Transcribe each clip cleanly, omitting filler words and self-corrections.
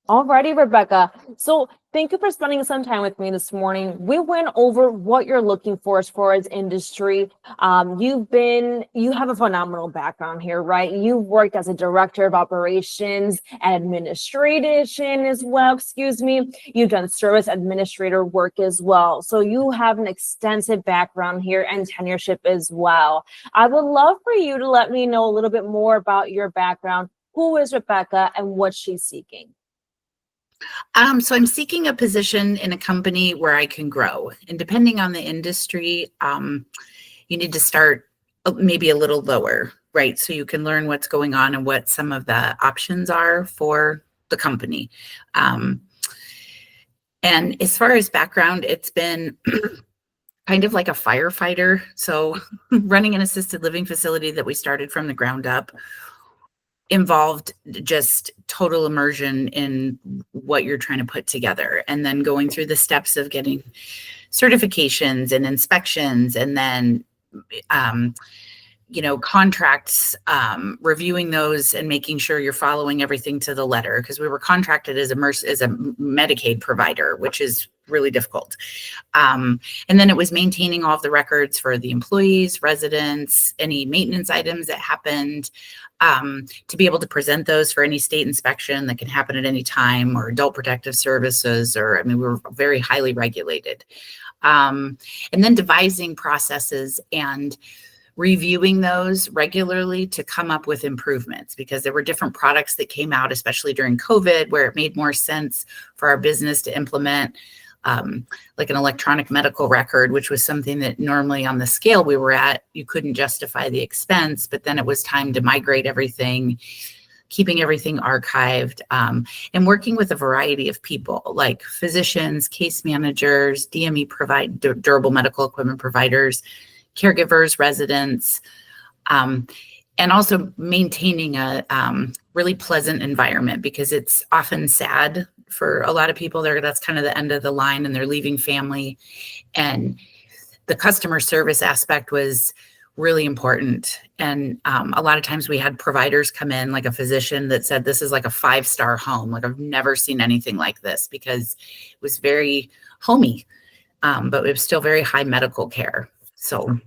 Alrighty, Rebecca. So thank you for spending some time with me this morning. We went over what you're looking for as far as industry. You have a phenomenal background here, right? You've worked as a director of operations and administration as well, excuse me. You've done service administrator work as well. So you have an extensive background here and tenureship as well. I would love for you to let me know a little bit more about your background. Who is Rebecca and what she's seeking? So I'm seeking a position in a company where I can grow. And depending on the industry, you need to start maybe a little lower, right? So you can learn what's going on and what some of the options are for the company. And as far as background, it's been kind of like a firefighter. So running an assisted living facility that we started from the ground up involved just total immersion in what you're trying to put together, and then going through the steps of getting certifications and inspections, and then contracts, reviewing those and making sure you're following everything to the letter, because we were contracted as a Medicaid provider, which is really difficult. And then it was maintaining all of the records for the employees, residents, any maintenance items that happened, to be able to present those for any state inspection that can happen at any time, or adult protective services, we were very highly regulated. And then devising processes and reviewing those regularly to come up with improvements, because there were different products that came out, especially during COVID, where it made more sense for our business to implement like an electronic medical record, which was something that normally on the scale we were at, you couldn't justify the expense, but then it was time to migrate everything, keeping everything archived, and working with a variety of people like physicians, case managers, DME durable medical equipment providers, caregivers, residents, and also maintaining a really pleasant environment, because it's often sad for a lot of people there. That's kind of the end of the line, and they're leaving family. And the customer service aspect was really important. And a lot of times we had providers come in, like a physician that said, this is like a 5-star home. Like, I've never seen anything like this, because it was very homey, but it was still very high medical care. So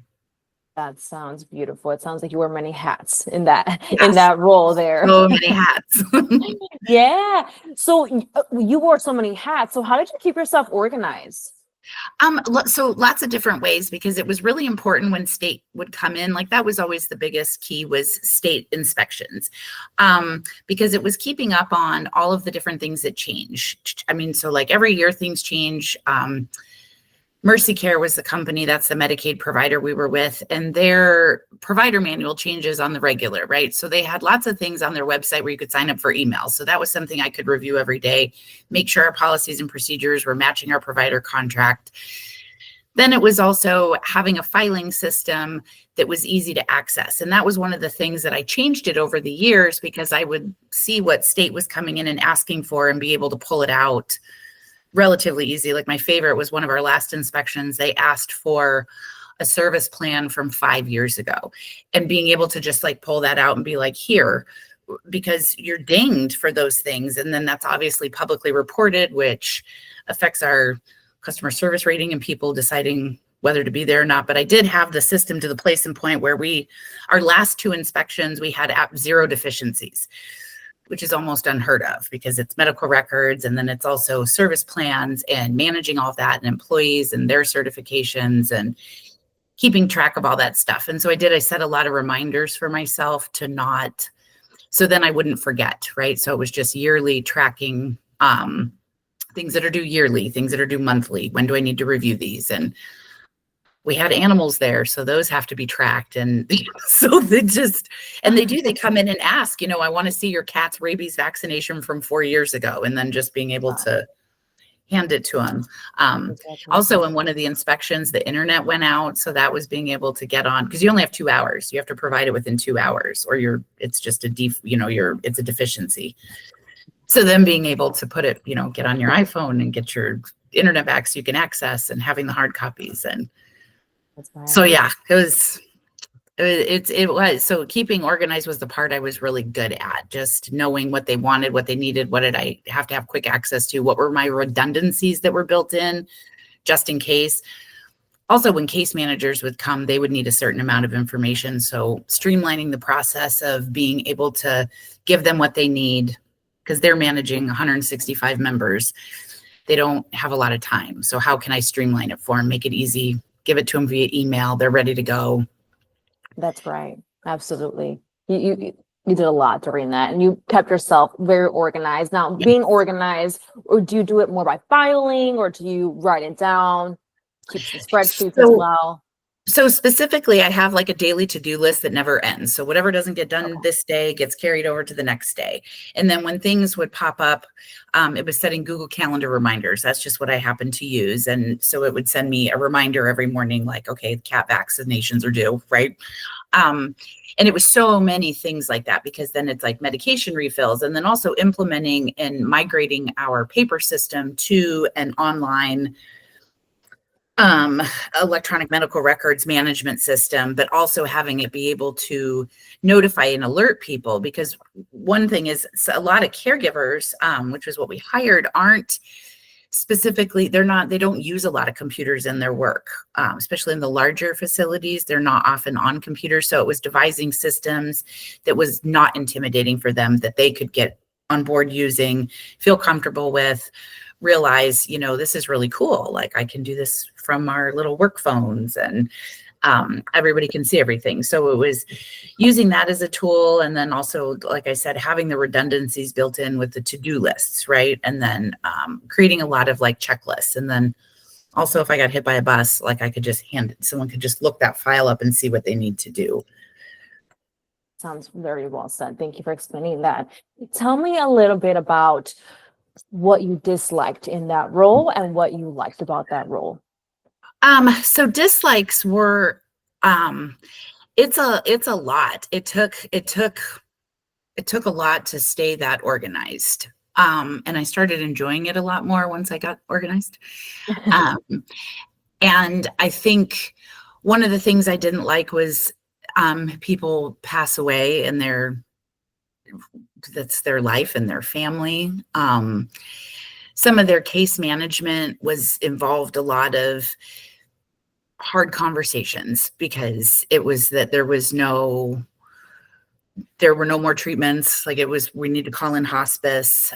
that sounds beautiful. It sounds like you wear many hats in that yes, role there. so many hats. Yeah. So you wore so many hats. So how did you keep yourself organized? So lots of different ways, because it was really important when state would come in. Like, that was always the biggest key, was state inspections, because it was keeping up on all of the different things that change. So like every year things change. Mercy Care was the company, that's the Medicaid provider we were with, and their provider manual changes on the regular, right? So they had lots of things on their website where you could sign up for emails. So that was something I could review every day, make sure our policies and procedures were matching our provider contract. Then it was also having a filing system that was easy to access. And that was one of the things that I changed it over the years, because I would see what state was coming in and asking for and be able to pull it out relatively easy. Like, my favorite was one of our last inspections. They asked for a service plan from 5 years ago, and being able to just like pull that out and be like, here, because you're dinged for those things. And then that's obviously publicly reported, which affects our customer service rating and people deciding whether to be there or not. But I did have the system to the place and point where our last 2 inspections, we had 0 deficiencies, which is almost unheard of, because it's medical records, and then it's also service plans and managing all of that, and employees and their certifications and keeping track of all that stuff. And so I set a lot of reminders for myself to not, so then I wouldn't forget, right? So it was just yearly tracking, things that are due yearly, things that are due monthly. When do I need to review these? And we had animals there, so those have to be tracked. And so they come in and ask, I want to see your cat's rabies vaccination from 4 years ago, and then just being able to hand it to them. Also, in one of the inspections, the internet went out. So that was being able to get on, because you only have 2 hours. You have to provide it within 2 hours, or it's just it's a deficiency. So then being able to put it, get on your iPhone and get your internet back so you can access, and having the hard copies. And so, yeah, It was. So keeping organized was the part I was really good at, just knowing what they wanted, what they needed, what did I have to have quick access to, what were my redundancies that were built in just in case. Also, when case managers would come, they would need a certain amount of information. So streamlining the process of being able to give them what they need, because they're managing 165 members. They don't have a lot of time. So how can I streamline it for them, make it easy, give it to them via email, they're ready to go. That's right. Absolutely. You did a lot during that, and you kept yourself very organized. Now, being organized, or do you do it more by filing, or do you write it down, keep the spreadsheets as well? So specifically, I have like a daily to-do list that never ends. So whatever doesn't get done this day gets carried over to the next day. And then when things would pop up, it was setting Google Calendar reminders. That's just what I happen to use. And so it would send me a reminder every morning, like, okay, cat vaccinations are due, right? And it was so many things like that, because then it's like medication refills, and then also implementing and migrating our paper system to an online electronic medical records management system, but also having it be able to notify and alert people. Because one thing is, a lot of caregivers, which is what we hired, aren't specifically, they don't use a lot of computers in their work, especially in the larger facilities. They're not often on computers. So it was devising systems that was not intimidating for them, that they could get on board using, feel comfortable with, realize, this is really cool. Like, I can do this from our little work phones, and everybody can see everything. So it was using that as a tool. And then also, like I said, having the redundancies built in with the to-do lists, right? And then creating a lot of like checklists. And then also, if I got hit by a bus, like, I could just someone could just look that file up and see what they need to do. Sounds very well said. Thank you for explaining that. Tell me a little bit about what you disliked in that role and what you liked about that role. So dislikes were, it's a lot. It took a lot to stay that organized. And I started enjoying it a lot more once I got organized. And I think one of the things I didn't like was, people pass away, and that's their life and their family. Some of their case management was involved a lot of hard conversations, because it was that there were no more treatments. Like, we need to call in hospice,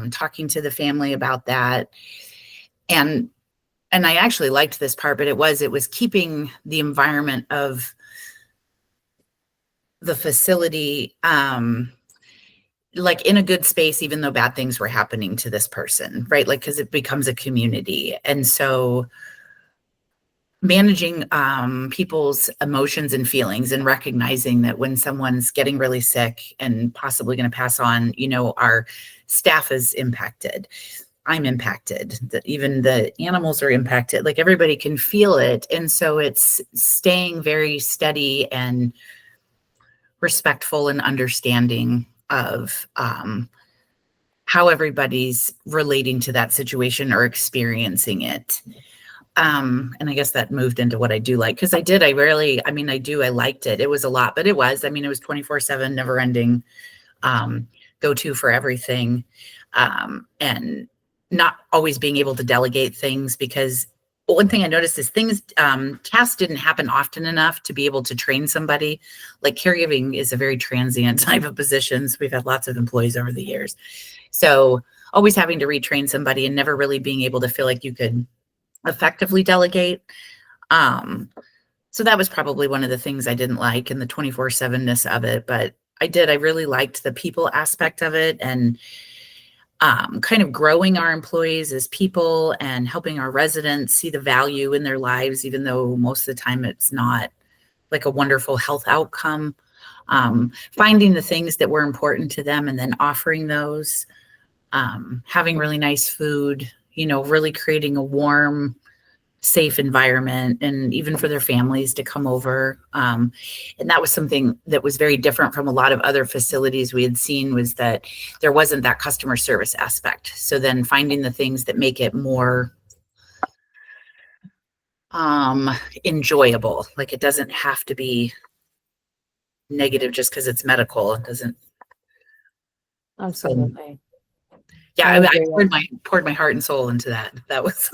talking to the family about that. And I actually liked this part, but it was keeping the environment of the facility, like, in a good space, even though bad things were happening to this person, right? Like, because it becomes a community. And so managing people's emotions and feelings, and recognizing that when someone's getting really sick and possibly going to pass on, our staff is impacted. I'm impacted, that even the animals are impacted, like, everybody can feel it. And so it's staying very steady and respectful and understanding of how everybody's relating to that situation or experiencing it. And I guess that moved into what I do like, because I liked it. It was a lot, but it was 24/7, never ending, go-to for everything. And not always being able to delegate things, because one thing I noticed is tasks didn't happen often enough to be able to train somebody. Like, caregiving is a very transient type of position. So we've had lots of employees over the years. So always having to retrain somebody, and never really being able to feel like you could effectively delegate. So that was probably one of the things I didn't like, in the 24/7-ness of it. But I really liked the people aspect of it, and kind of growing our employees as people, and helping our residents see the value in their lives, even though most of the time it's not like a wonderful health outcome. Finding the things that were important to them, and then offering those, having really nice food, really creating a warm, safe environment, and even for their families to come over. And that was something that was very different from a lot of other facilities we had seen, was that there wasn't that customer service aspect. So then finding the things that make it more enjoyable. Like, it doesn't have to be negative just because it's medical. It doesn't. So Absolutely. yeah, I I agree. poured my heart and soul into that. That was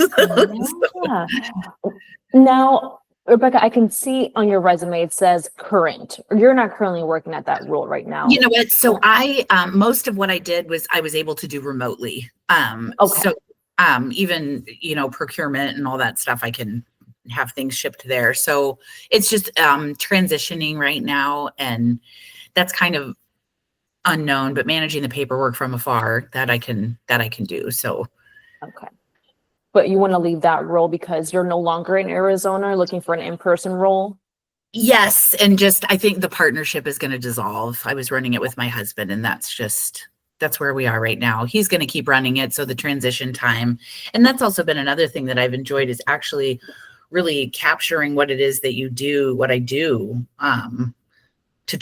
Yeah. Now, Rebecca, I can see on your resume it says current. You're not currently working at that role right now. You know what? So I most of what I did was I was able to do remotely. Okay. So even procurement and all that stuff, I can have things shipped there. So it's just transitioning right now, and that's kind of unknown. But managing the paperwork from afar, that I can do. So Okay. But you want to leave that role because you're no longer in Arizona looking for an in-person role? yes, and just I think the partnership is going to dissolve. I was running it with my husband, and that's where we are right now. He's going to keep running it, so the transition time, and that's also been another thing that I've enjoyed is actually really capturing what it is that you do, what I do, to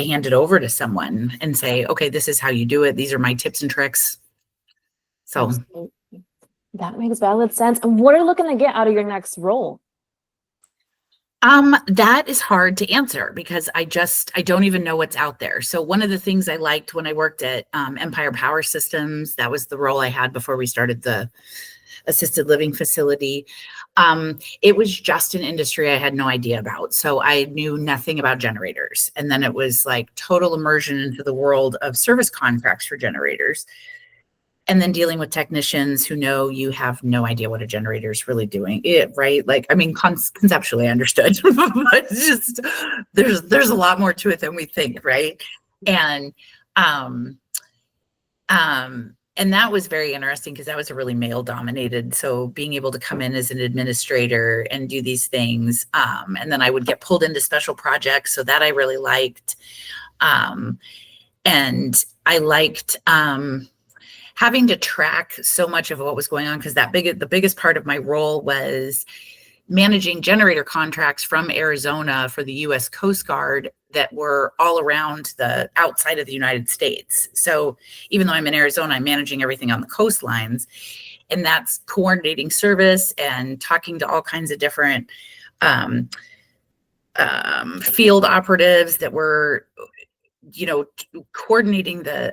hand it over to someone and say, okay, this is how you do it. These are my tips and tricks. So Absolutely. That makes valid sense. And what are you looking to get out of your next role? that is hard to answer because I don't even know what's out there. So one of the things I liked when I worked at Empire Power Systems, that was the role I had before we started the assisted living facility. It was just an industry I had no idea about. So I knew nothing about generators. And then it was like total immersion into the world of service contracts for generators. And then dealing with technicians who know you have no idea what a generator is really doing it, right? Like, I mean, conceptually I understood, but just there's a lot more to it than we think, right? And and that was very interesting because that was a really male dominated. So being able to come in as an administrator and do these things, and then I would get pulled into special projects, so that I really liked. And I liked having to track so much of what was going on because the biggest part of my role was managing generator contracts from Arizona for the U.S. Coast Guard that were all around the outside of the United States. So even though I'm in Arizona, I'm managing everything on the coastlines, and that's coordinating service and talking to all kinds of different field operatives that were coordinating the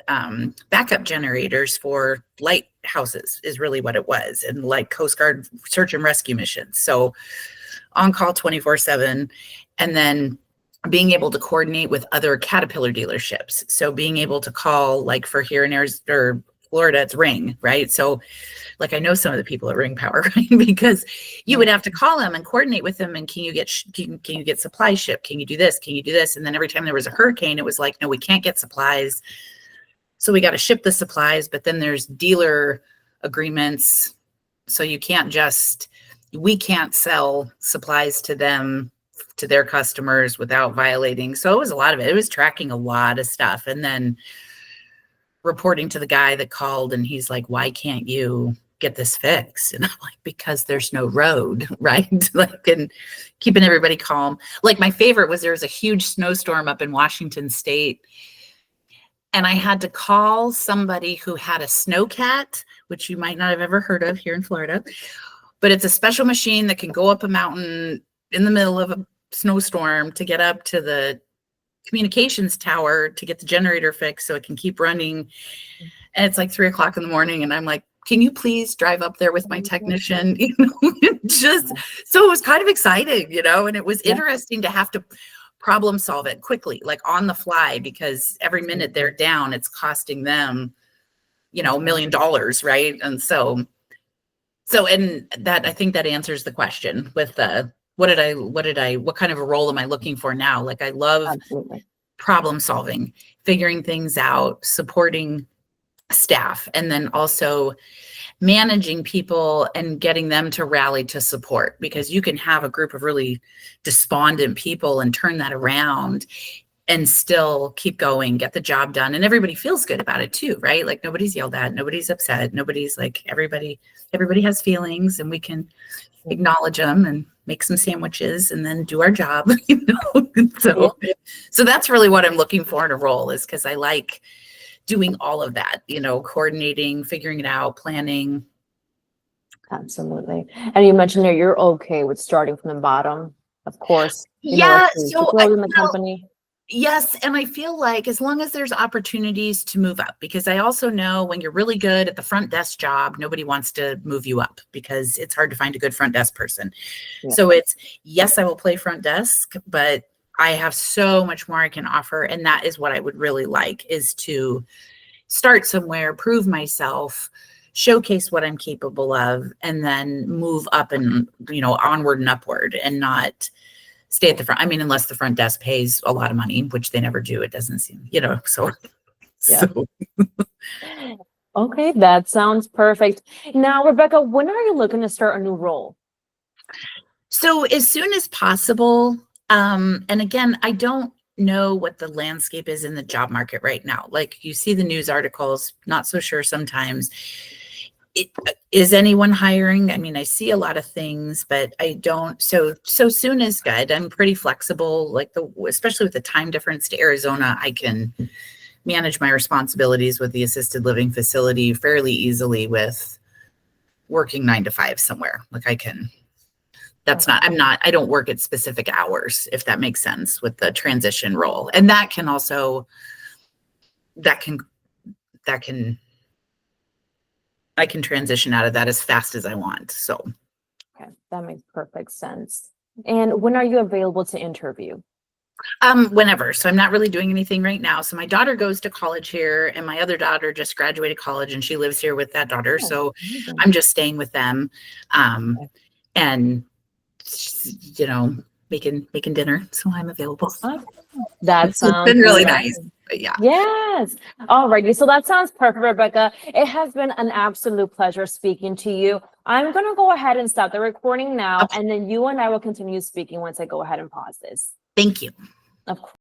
backup generators for lighthouses is really what it was, and like Coast Guard search and rescue missions. So on call 24/7, and then being able to coordinate with other Caterpillar dealerships. So being able to call, like for here in Arizona or Florida, it's Ring, right? So like I know some of the people at Ring Power, right? Because you would have to call them and coordinate with them. And can you get supplies shipped? Can you do this? Can you do this? And then every time there was a hurricane, it was like, no, we can't get supplies. So we got to ship the supplies, but then there's dealer agreements. So we can't sell supplies to them, to their customers without violating. So it was a lot of it. It was tracking a lot of stuff. And then reporting to the guy that called, and he's like, why can't you get this fixed? And I'm like, because there's no road, right? Like, and keeping everybody calm. Like my favorite was there was a huge snowstorm up in Washington State, and I had to call somebody who had a snowcat, which you might not have ever heard of here in Florida, but it's a special machine that can go up a mountain in the middle of a snowstorm to get up to the communications tower to get the generator fixed so it can keep running. And it's like 3:00 in the morning, and I'm like, can you please drive up there with my technician? Just so it was kind of exciting, and it was interesting to have to problem solve it quickly, like on the fly, because every minute they're down, it's costing them, $1 million, right? And so and that, I think that answers the question with what kind of a role am I looking for now? Like I love Absolutely. problem solving, figuring things out, supporting staff, and then also managing people and getting them to rally to support, because you can have a group of really despondent people and turn that around and still keep going, get the job done. And everybody feels good about it too, right? Like nobody's yelled at, nobody's upset, nobody's like, everybody has feelings, and we can acknowledge them and make some sandwiches and then do our job, So that's really what I'm looking for in a role, is because I like doing all of that, coordinating, figuring it out, planning. Absolutely. And you mentioned that you're okay with starting from the bottom, of course. Yeah. To grow in the company. Yes, and I feel like as long as there's opportunities to move up, because I also know when you're really good at the front desk job, nobody wants to move you up because it's hard to find a good front desk person. Yeah. So it's, yes, I will play front desk, but I have so much more I can offer. And that is what I would really like, is to start somewhere, prove myself, showcase what I'm capable of, and then move up and, onward and upward, and not stay at the front. I mean, unless the front desk pays a lot of money, which they never do, it doesn't seem, so. Yeah. So Okay, that sounds perfect. Now, Rebecca, when are you looking to start a new role? So as soon as possible. And again, I don't know what the landscape is in the job market right now. Like, you see the news articles, not so sure sometimes. Is anyone hiring? I mean, I see a lot of things, but I don't. So soon is good. I'm pretty flexible, especially with the time difference to Arizona. I can manage my responsibilities with the assisted living facility fairly easily with working 9 to 5 somewhere. Like, I don't work at specific hours, if that makes sense, with the transition role. And that can I can transition out of that as fast as I want. So Okay, that makes perfect sense. And when are you available to interview? whenever. So I'm not really doing anything right now. So my daughter goes to college here, and my other daughter just graduated college, and she lives here with that daughter. Oh, So amazing. I'm just staying with them, and making dinner. So I'm available. Okay. That It's sounds been really amazing. nice. But yeah. Yes. Alrighty. So that sounds perfect, Rebecca. It has been an absolute pleasure speaking to you. I'm going to go ahead and stop the recording now, Okay. and then you and I will continue speaking once I go ahead and pause this. Thank you. Of course.